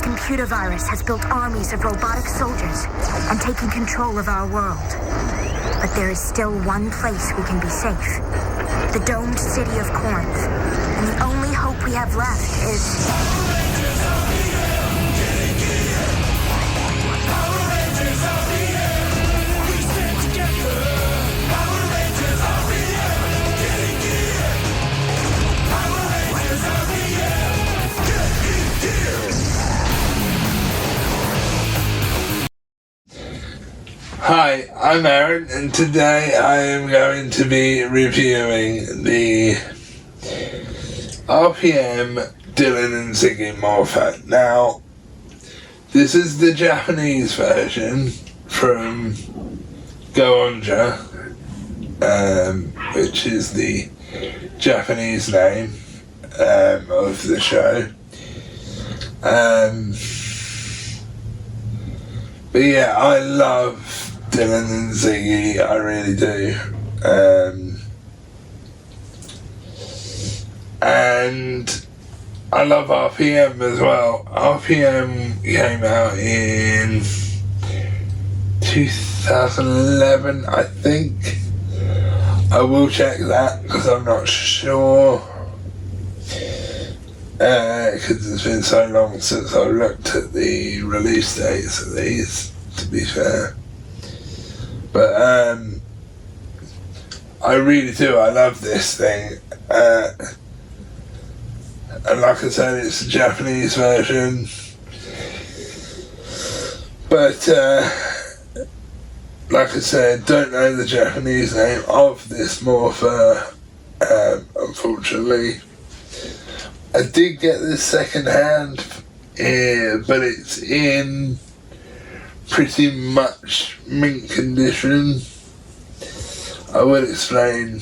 computer virus has built armies of robotic soldiers and taken control of our world. But there is still one place we can be safe. The domed city of Corinth. And the only hope we have left is... Hi, I'm Arran, and today I am going to be reviewing the RPM Dillon and Ziggy Morpher. Now, this is the Japanese version from Goonja, which is the Japanese name of the show. But yeah, I love Dillon and Ziggy, I really do. And I love RPM as well. RPM came out in 2011, I think. I will check that because I'm not sure. Because it's been so long since I looked at the release dates of these, to be fair. But I really do, I love this thing. And like I said, it's a Japanese version. But like I said, don't know the Japanese name of this Morpher, unfortunately. I did get this second hand, but it's in pretty much mint condition. I will explain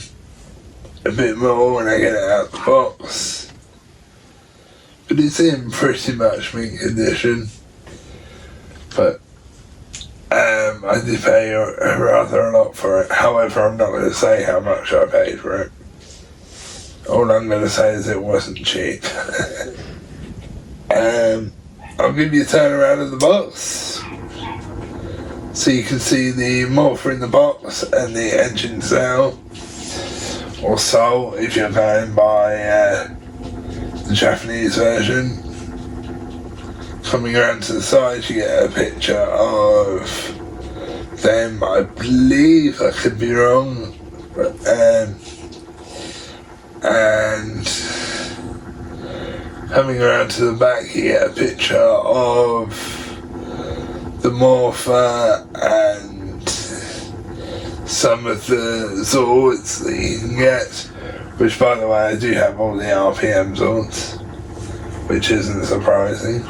a bit more when I get it out of the box, but it's in pretty much mint condition. But I did pay rather a lot for it. However, I'm not going to say how much I paid for it. All I'm going to say is it wasn't cheap. I'll give you a turn around of the box so you can see the Morpher in the box and the engine cell, or soul if you're going by the Japanese version. Coming around to the side, you get a picture of them. I believe, I could be wrong, but and coming around to the back, you get a picture of the Morpher and some of the Zords that you can get, which, by the way, I do have all the RPM Zords, which isn't surprising.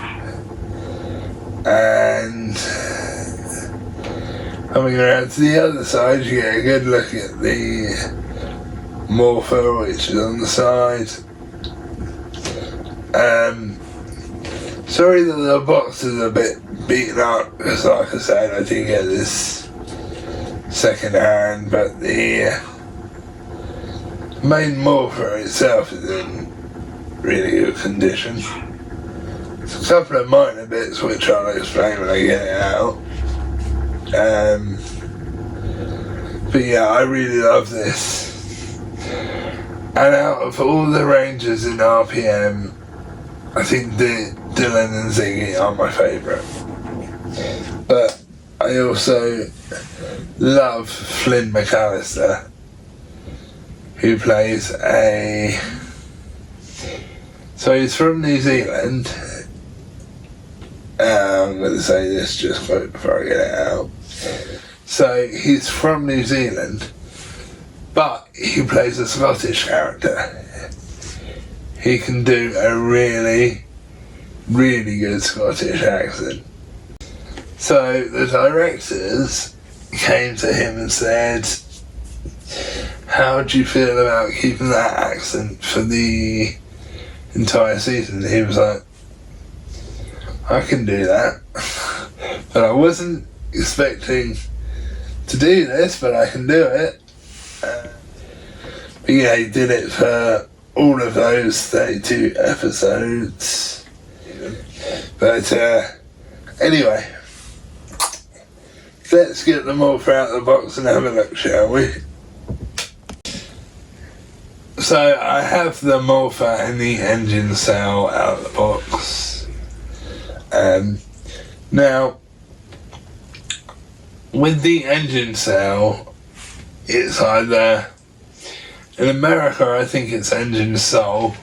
And coming around to the other side, you get a good look at the Morpher, which is on the side. Sorry that the box is a bit beaten up, because like I said, I did get this second hand, but the main Morpher itself is in really good condition. There's a couple of minor bits which I'll explain when I get it out. But yeah, I really love this. And out of all the ranges in RPM, I think Dillon and Ziggy are my favourite. But I also love Flynn McAllister, who plays so he's from New Zealand. I'm going to say this just before I get it out. So he's from New Zealand, but he plays a Scottish character. He can do a really, really good Scottish accent. So the directors came to him and said, how do you feel about keeping that accent for the entire season? He was like, I can do that. But I wasn't expecting to do this, but I can do it. But yeah, he did it for all of those 32 episodes. But anyway, let's get the Morpher out of the box and have a look, shall we? So I have the Morpher and the engine cell out of the box. Now, with the engine cell, it's either, in America I think it's engine cell,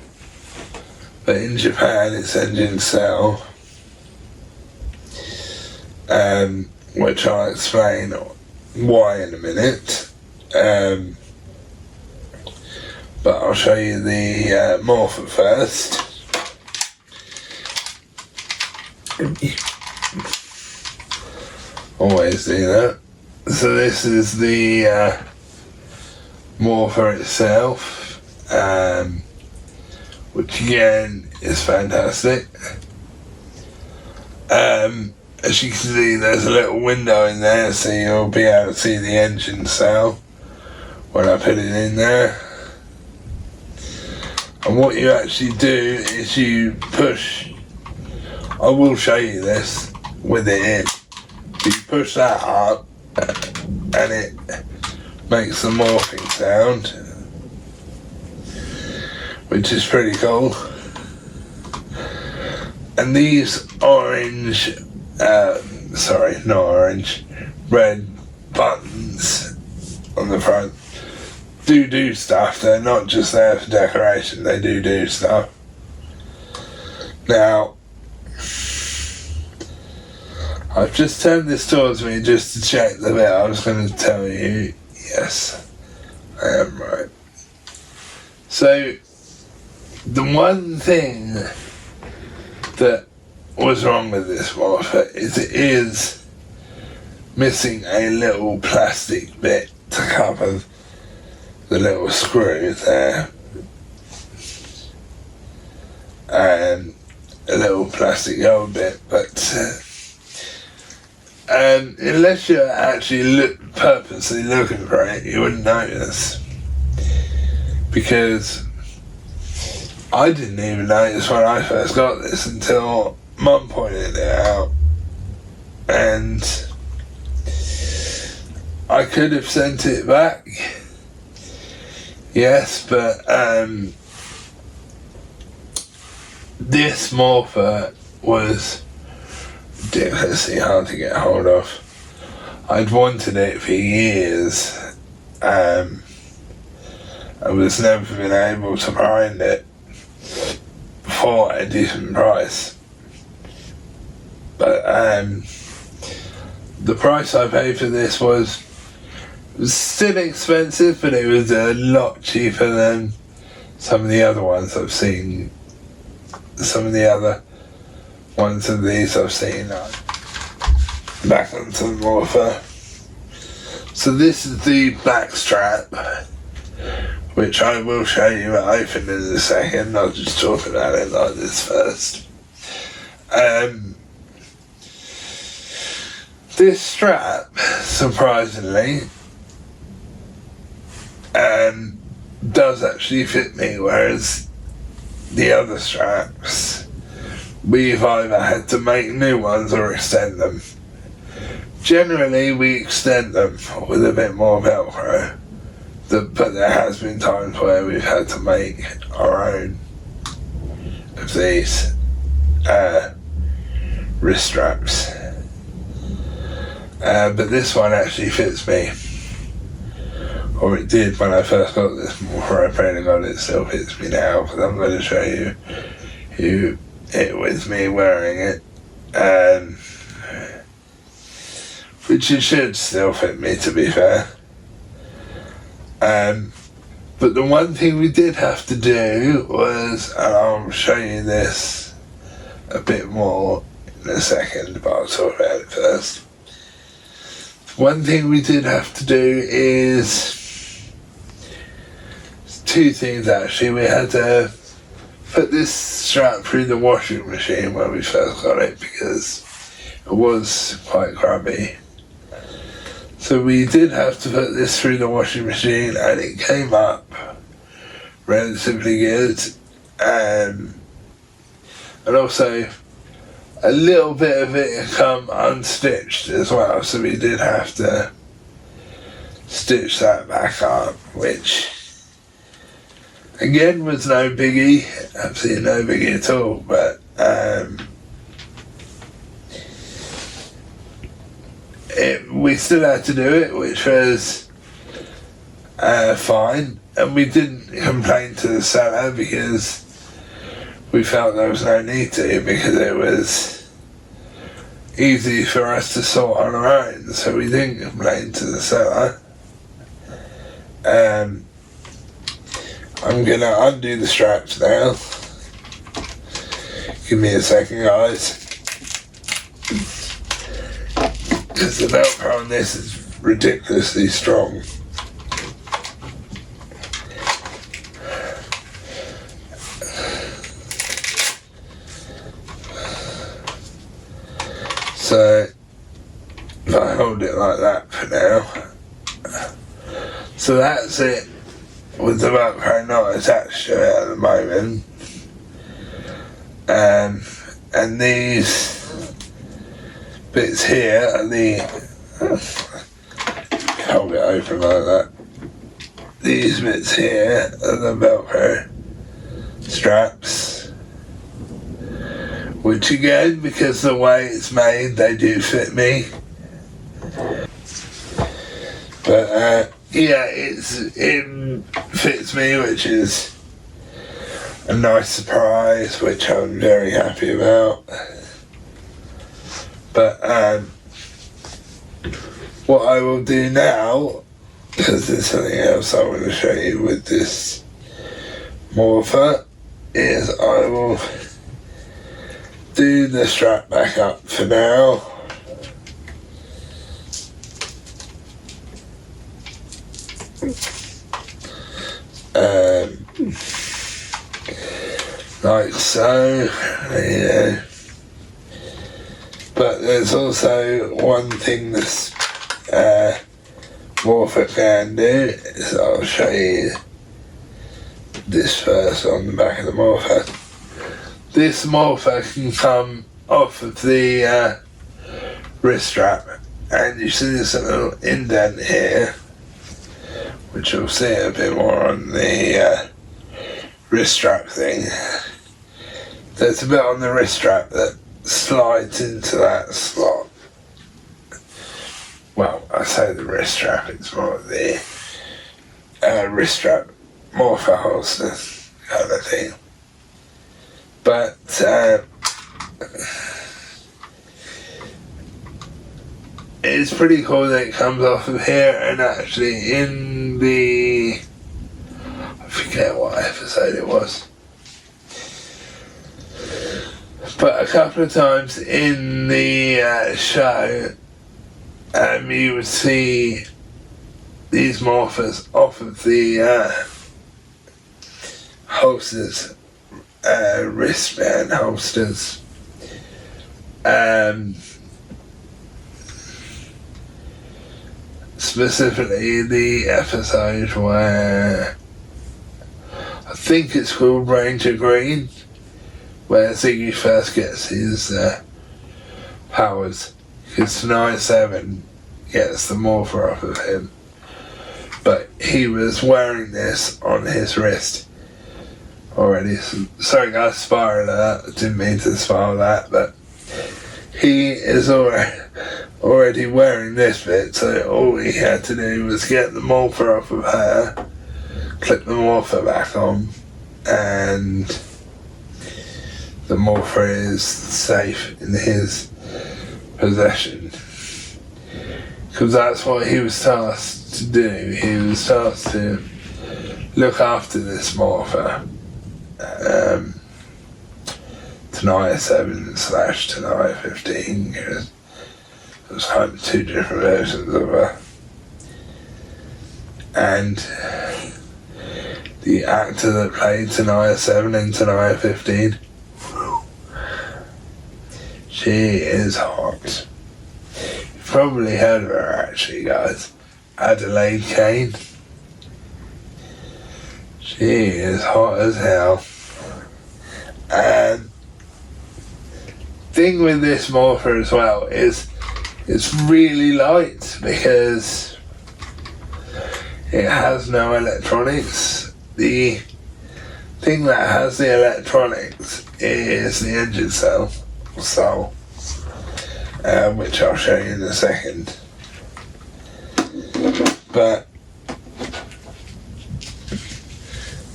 but in Japan it's engine cell, which I'll explain why in a minute. But I'll show you the Morpher first. Always do that. So this is the Morpher itself, which again is fantastic. As you can see, there's a little window in there, so you'll be able to see the engine cell when I put it in there. And what you actually do is you push, I will show you this with it in, you push that up and it makes the morphing sound, which is pretty cool. And these orange, red buttons on the front do stuff. They're not just there for decoration, they do stuff. Now, I've just turned this towards me just to check the bit I was going to tell you. Yes, I am right. So, the one thing that was wrong with this Morpher is it is missing a little plastic bit to cover the little screw there, and a little plastic gold bit, but unless you're actually purposely looking for it, you wouldn't notice, because I didn't even notice when I first got this until Mum pointed it out, and I could have sent it back. Yes, but this Morpher was ridiculously hard to get hold of. I'd wanted it for years. I was never been able to find it for a decent price. But the price I paid for this was still expensive, but it was a lot cheaper than some of the other ones I've seen. Some of the other ones of these I've seen back onto the Morpher. So this is the back strap, which I will show you open in a second. I'll just talk about it like this first. This strap, surprisingly, does actually fit me, whereas the other straps, we've either had to make new ones or extend them. Generally, we extend them with a bit more Velcro, but there has been times where we've had to make our own of these wrist straps. But this one actually fits me. Or it did when I first got this Morpher. I pray to God it still fits me now, because I'm going to show you it with me wearing it. Which it should still fit me, to be fair. But the one thing we did have to do was, and I'll show you this a bit more in a second, but I'll talk about it first. One thing we did have to do is two things actually. We had to put this strap through the washing machine when we first got it, because it was quite crabby. So we did have to put this through the washing machine, and it came up relatively good. And also, a little bit of it had come unstitched as well, so we did have to stitch that back up, which again was no biggie, absolutely no biggie at all, but we still had to do it, which was fine, and we didn't complain to the seller because we felt there was no need to, because it was easy for us to sort on our own, so we didn't complain to the seller. I'm gonna undo the straps now. Give me a second, guys, because the Velcro on this is ridiculously strong. So, if I hold it like that for now. So that's it, with the Velcro not attached to it at the moment. And these bits here are the, hold it open like that. These bits here are the Velcro straps, which again, because the way it's made, they do fit me. But yeah, it fits me, which is a nice surprise, which I'm very happy about. But what I will do now, because there's something else I want to show you with this Morpher, is I will do the strap back up for now. Like so, yeah. But there's also one thing this Morpher can do, so I'll show you this first on the back of the Morpher. This Morpher can come off of the wrist strap, and you see there's a little indent here, which you'll see a bit more on the wrist strap thing. There's a bit on the wrist strap that slides into that slot. Well, I say the wrist strap, it's more the wrist strap, Morpher holster kind of thing. But it's pretty cool that it comes off of here, and actually in the, I forget what episode it was, but a couple of times in the show, you would see these Morphers off of the holsters, wristband holsters. Specifically the episode where I think it's called Ranger Green, where Ziggy first gets his powers, because Tonight 7 gets the Morpher off of him, but he was wearing this on his wrist already. Sorry guys, spoiler alert, I didn't mean to spoil that, but he is already wearing this bit, so all he had to do was get the Morpher off of her, clip the Morpher back on, and the Morpher is safe in his possession. Because that's what he was tasked to do. He was tasked to look after this Morpher. Tonight 7 / Tonight 15, because there's kind of two different versions of her. And the actor that played Tonight 7 and Tonight 15, she is hot. You've probably heard of her actually, guys. Adelaide Kane. She is hot as hell. And thing with this Morpher as well is it's really light because it has no electronics. The thing that has the electronics is the engine cell, which I'll show you in a second. But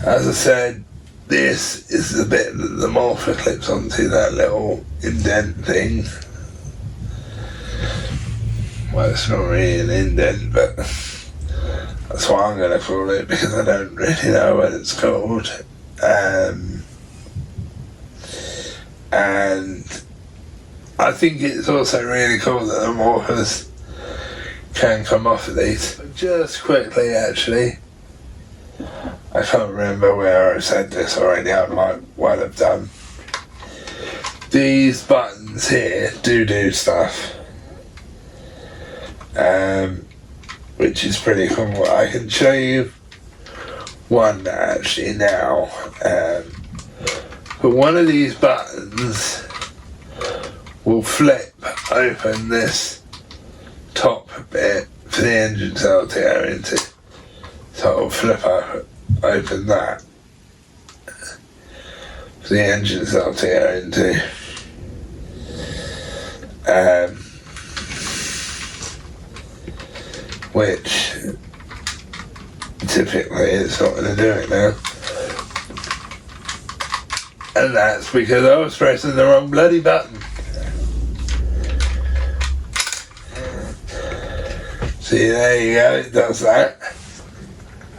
as I said, this is the bit that the Morpher clips onto, that little indent thing. Well, it's not really an indent, but that's what I'm going to call it because I don't really know what it's called. And I think it's also really cool that the Morphers can come off of these. But just quickly, actually, I can't remember where I said this already. I might well have done. These buttons here do stuff, which is pretty cool. I can show you one actually now. But one of these buttons will flip open this top bit for the engine cell to go into. So it'll flip open that for the engine cell to go into. Which typically it's not going to do it now. And that's because I was pressing the wrong bloody button. See, there you go, it does that.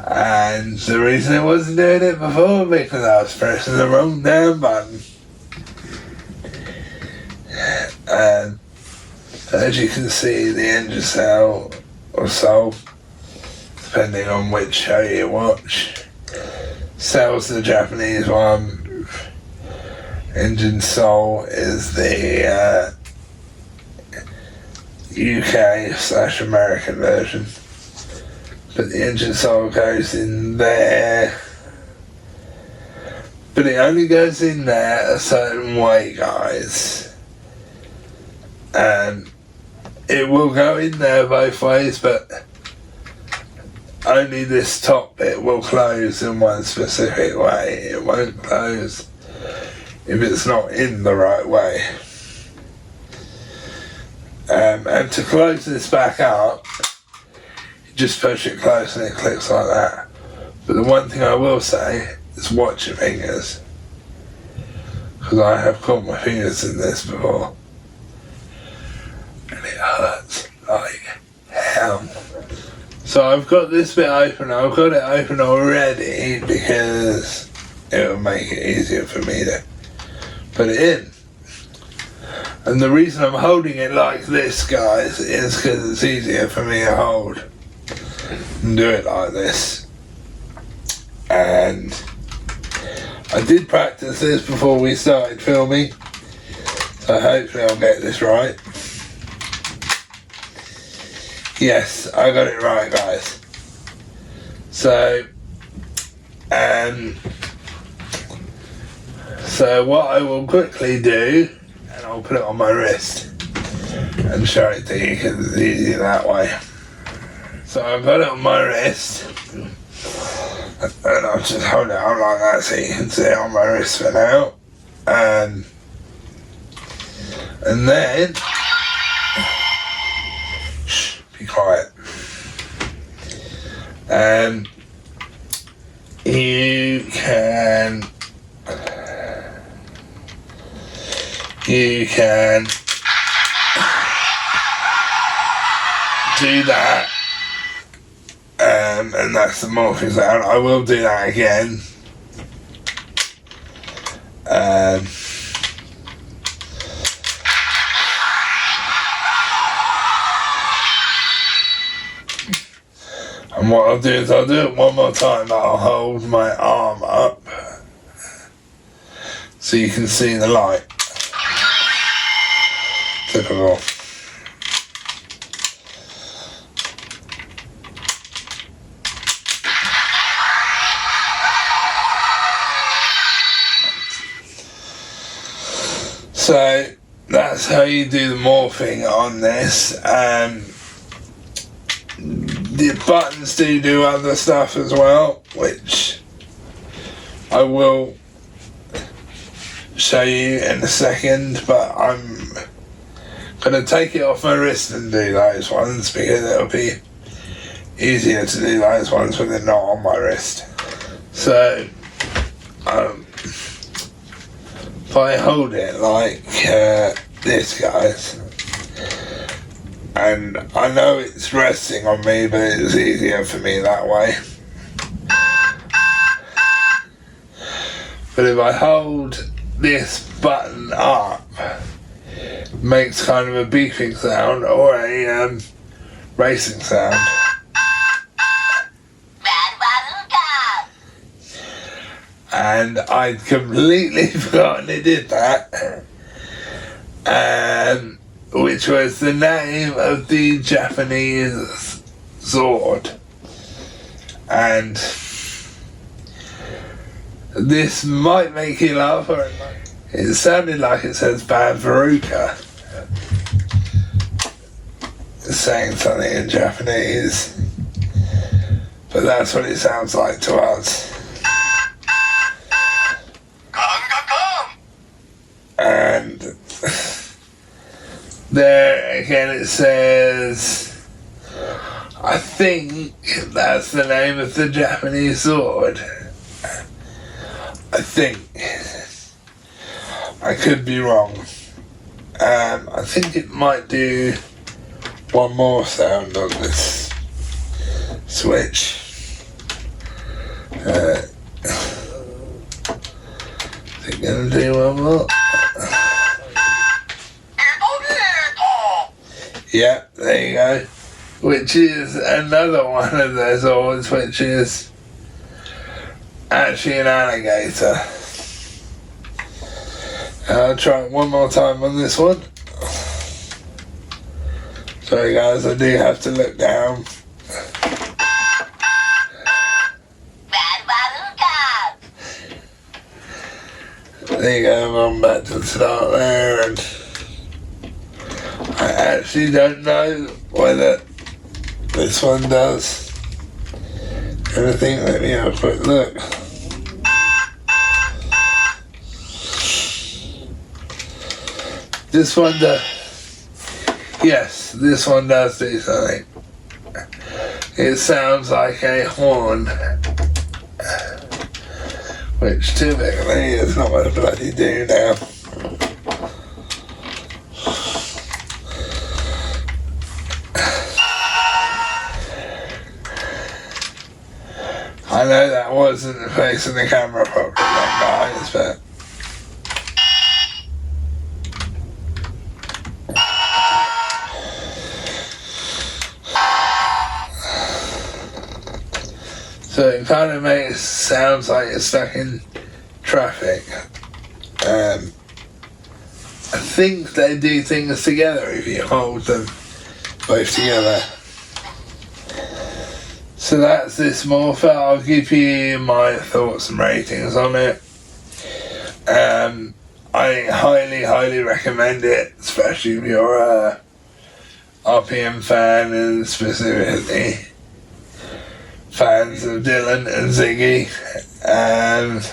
And the reason it wasn't doing it before because I was pressing the wrong damn button. And as you can see, the engine cell or soul, depending on which show you watch, cell's the Japanese one. Engine soul is the UK/American version. But the engine soul goes in there. But it only goes in there a certain way, guys. And it will go in there both ways, but only this top bit will close in one specific way. It won't close if it's not in the right way. And to close this back up, you just push it close and it clicks like that. But the one thing I will say is watch your fingers, because I have caught my fingers in this before and it hurts like hell. So I've got this bit open. I've got it open already because it will make it easier for me to put it in. And the reason I'm holding it like this, guys, is because it's easier for me to hold and do it like this. And I did practice this before we started filming, so hopefully I'll get this right. Yes, I got it right, guys. So what I will quickly do, and I'll put it on my wrist and show it to you because it's easier that way. So I've got it on my wrist and I'll just hold it out like that so you can see it on my wrist for now. And then shh, be quiet. You can do that, and that's the morphing sound. I will do that again. And what I'll do is I'll do it one more time, but I'll hold my arm up so you can see the light. Typical. So that's how you do the morphing on this. The buttons do other stuff as well, which I will show you in a second, but I'm going to take it off my wrist and do those ones because it'll be easier to do those ones when they're not on my wrist. So if I hold it like this, guys, and I know it's resting on me, but it's easier for me that way. But if I hold this button up, it makes kind of a beeping sound or a racing sound. And I'd completely forgotten it did that. Which was the name of the Japanese sword. And this might make you laugh, or it sounded like it says Bad Veruca. It's saying something in Japanese, but that's what it sounds like to us. And there again it says, I think that's the name of the Japanese sword. I think. I could be wrong. I think it might do one more sound on this switch. Is it gonna do one more? Yeah, there you go. Which is another one of those swords, which is actually an alligator. I'll try it one more time on this one. Sorry guys, I do have to look down. There you go, I'm back to the start there, and I actually don't know whether this one does anything. Let me have a quick look. This one does. Yes, this one does do something. It sounds like a horn, which typically is not what I bloody do now. I know that wasn't facing the camera properly, guys, but so it kind of sounds like you're stuck in traffic. I think they do things together if you hold them both together. So that's this Morpher. I'll give you my thoughts and ratings on it. I highly recommend it, especially if you're a RPM fan and specifically fans of Dillon and Ziggy. And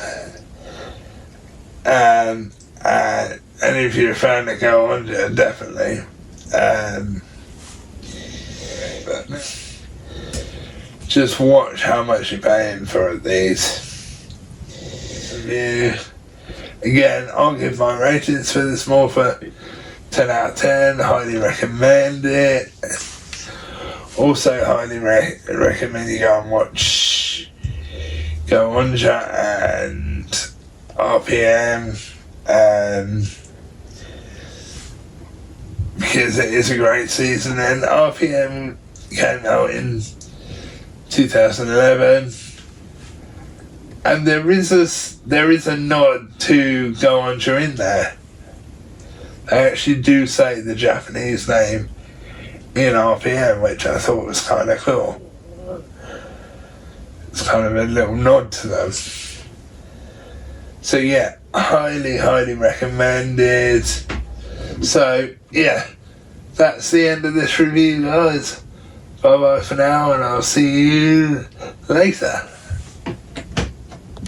if you're a fan of Go On, definitely. But just watch how much you're paying for these. Again, I'll give my ratings for this Morpher 10 out of 10. Highly recommend it. Also highly recommend you go and watch Go On and RPM, because it is a great season. And RPM came out in 2011, and there is a nod to Go On in there. They actually do say the Japanese name in RPM, which I thought was kind of cool. It's kind of a little nod to them. So yeah, highly recommended. So, yeah, that's the end of this review, guys. Bye bye for now, and I'll see you later.